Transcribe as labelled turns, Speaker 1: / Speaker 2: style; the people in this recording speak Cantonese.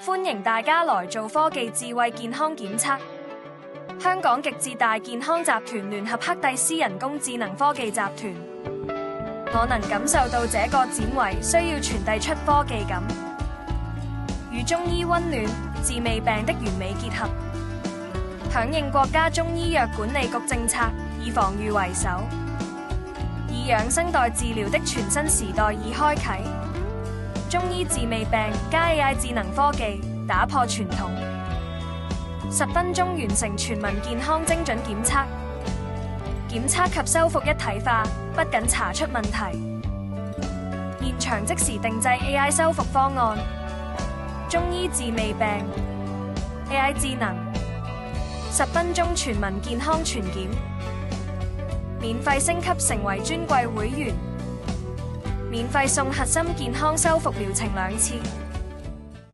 Speaker 1: 歡迎大家來做科技智慧健康檢測。香港極智大健康集團聯合克蒂斯人工智能科技集團，我能感受到這個展位需要傳遞出科技感，與中醫溫暖治未病的完美結合，響應國家中醫藥管理局政策，以防禦為首，以養生代治療的全新時代已開啟。中醫治未病加 AI 智能科技，打破傳統，10分鐘完成全民健康精準檢測，檢測及修復一體化，不僅查出問題，現場即時定製 AI 修復方案。中醫治未病 AI 智能，10分鐘全民健康全檢，免費升級成為尊貴會員，免費送核心健康修復療程2次。